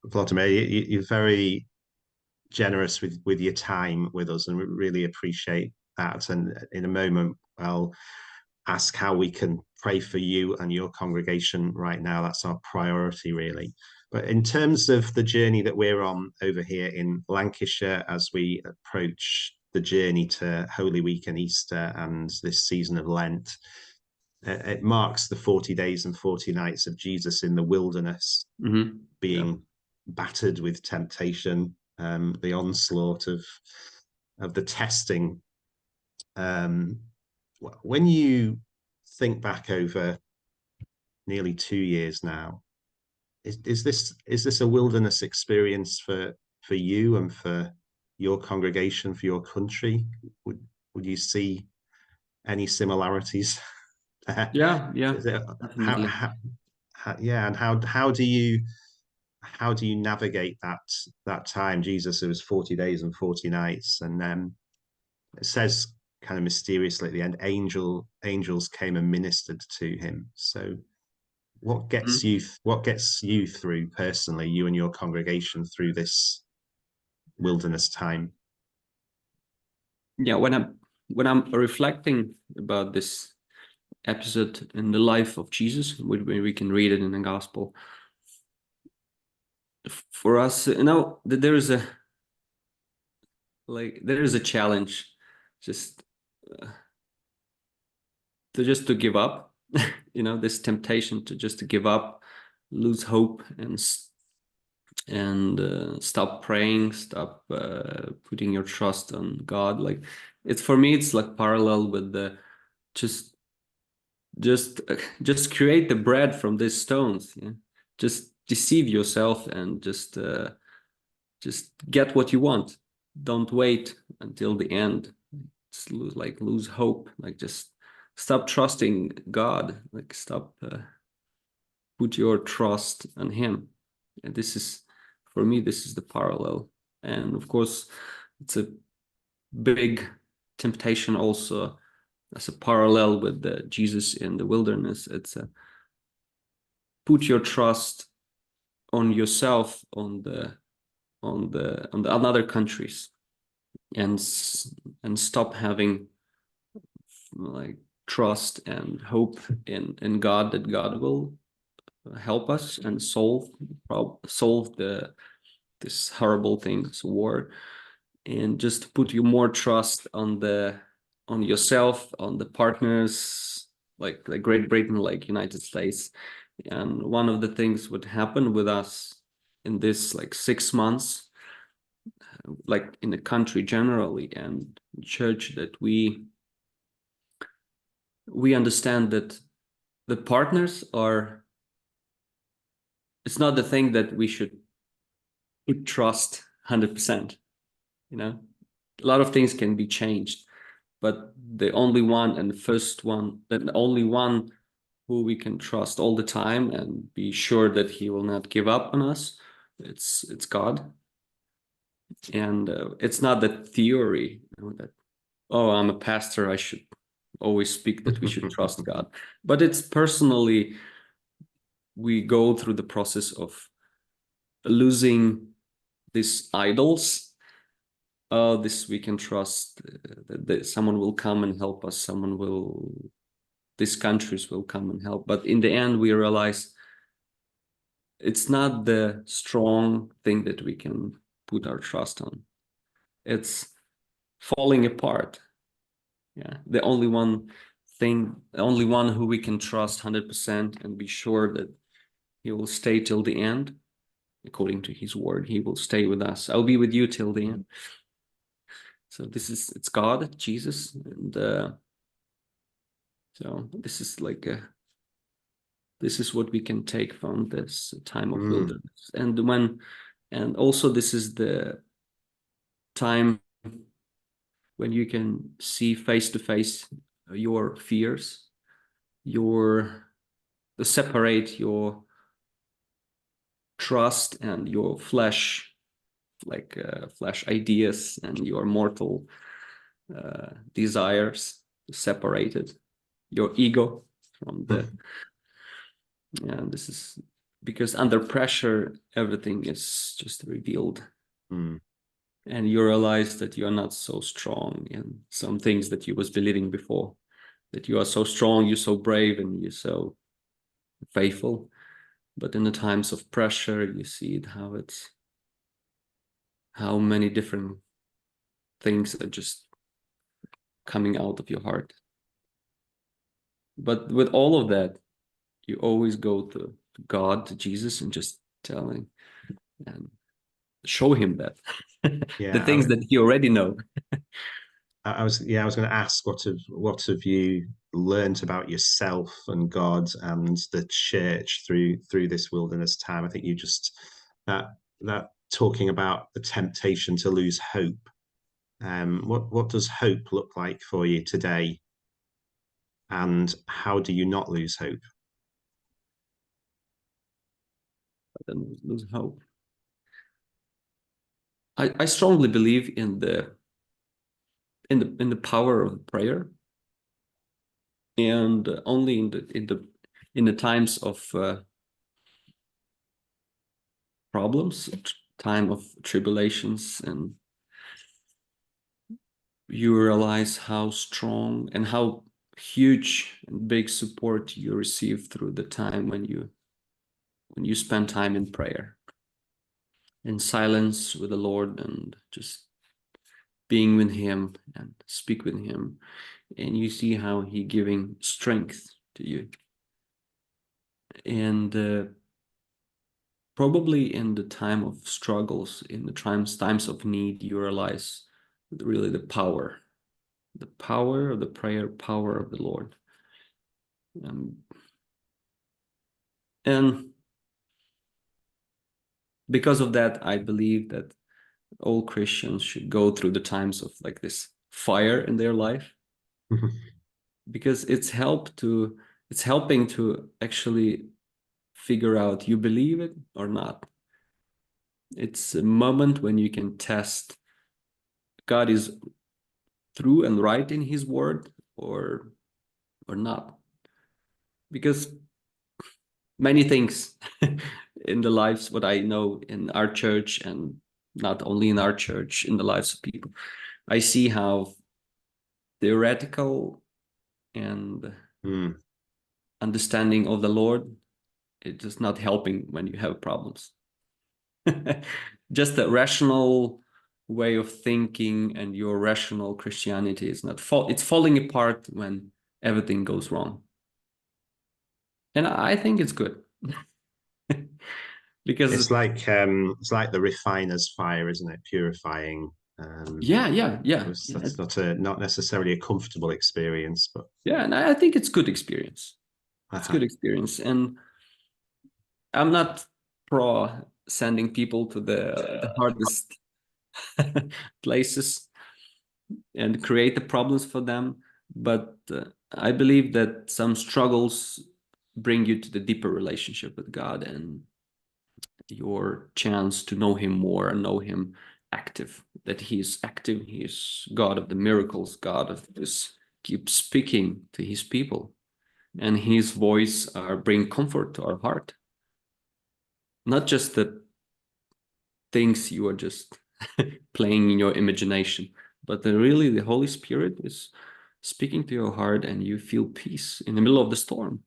Volodymyr, you're very generous with your time with us, and we really appreciate that. And in a moment, I'll ask how we can pray for you and your congregation right now. That's our priority, really. But in terms of the journey that we're on over here in Lancashire, as we approach the journey to Holy Week and Easter and this season of Lent, it marks the 40 days and 40 nights of Jesus in the wilderness, Yeah. being battered with temptation, the onslaught of the testing. When you think back over nearly 2 years now, is this a wilderness experience for you and for your congregation, for your country? Would you see any similarities there? Yeah, yeah, Is it, definitely. yeah, and how do you navigate that time? Jesus, it was 40 days and 40 nights, and it says kind of mysteriously at the end, angels came and ministered to him. So what gets you through personally, you and your congregation, through this wilderness time? Yeah, when I'm reflecting about this episode in the life of Jesus, when we can read it in the gospel, for us, that there is a challenge, just uh, to give up. This temptation to give up, lose hope, and stop praying, stop putting your trust on God. Like, it's, for me, it's like parallel with the just just create the bread from these stones. Yeah? Just deceive yourself and just get what you want. Don't wait until the end. Just lose hope. Like, just stop trusting God. Like, stop put your trust on Him. And this is, for me, this is the parallel. And of course, it's a big temptation also as a parallel with the Jesus in the wilderness. It's put your trust on yourself, on other countries, and stop having like trust and hope in God, that God will help us and solve this horrible things, war, and just put you more trust on yourself, on the partners, like Great Britain, like United States. And one of the things would happen with us in this like 6 months, like in the country generally and church, that we understand that the partners are, it's not the thing that we should put trust 100%. A lot of things can be changed, but the only one and the first one, the only one who we can trust all the time and be sure that He will not give up on us, it's God. And it's not the theory, that, oh, I'm a pastor, I should always speak that we should trust God. But it's personally, we go through the process of losing these idols. Oh, this we can trust, that someone will come and help us, these countries will come and help. But in the end, we realize it's not the strong thing that we can put our trust on. It's falling apart. Yeah, the only one who we can trust 100% and be sure that He will stay till the end, according to His word. He will stay with us. I'll be with you till the end. So it's God, Jesus, and so this is this is what we can take from this time of wilderness. And also this is the time when you can see face to face your fears, separate your trust and your flesh, flesh ideas, and your mortal desires, separated your ego from the. And this is because under pressure, everything is just revealed. Mm. And you realize that you are not so strong in some things that you was believing before, that you are so strong, you're so brave, and you're so faithful. But in the times of pressure, you see it, how many different things are just coming out of your heart. But with all of that, you always go to God, to Jesus, and just tell him and show him that the Yeah, things that he already know. I was going to ask what have you learned about yourself and God and the church through this wilderness time? I think you just that talking about the temptation to lose hope. What does hope look like for you today, and how do you not lose hope? And lose hope. I strongly believe in the power of prayer, and only in the times of problems, time of tribulations, and you realize how strong and how huge and big support you receive through the time when you spend time in prayer, in silence with the Lord, and just being with him and speak with him, and you see how he giving strength to you. And probably in the time of struggles, in the times of need, you realize really the power of the prayer, power of the Lord. And because of that, I believe that all Christians should go through the times of like this fire in their life, because it's helping to actually figure out you believe it or not. It's a moment when you can test God is true and right in his word or not. Because many things in the lives, what I know in our church, and not only in our church, in the lives of people, I see how theoretical and Mm. understanding of the Lord, it's just not helping when you have problems. Just a rational way of thinking and your rational Christianity is not it's falling apart when everything goes wrong. And I think it's good. Because It's like the refiner's fire, isn't it? Purifying. yeah. That's not necessarily a comfortable experience, but Yeah, and I think it's good experience. It's uh-huh. good experience. And I'm not pro sending people to the hardest places and create the problems for them. But I believe that some struggles bring you to the deeper relationship with God and your chance to know him more and know him active, that he is active, he is God of the miracles, God of this, keep speaking to his people, and his voice bring comfort to our heart, not just the things you are just playing in your imagination, but really the Holy Spirit is speaking to your heart and you feel peace in the middle of the storm.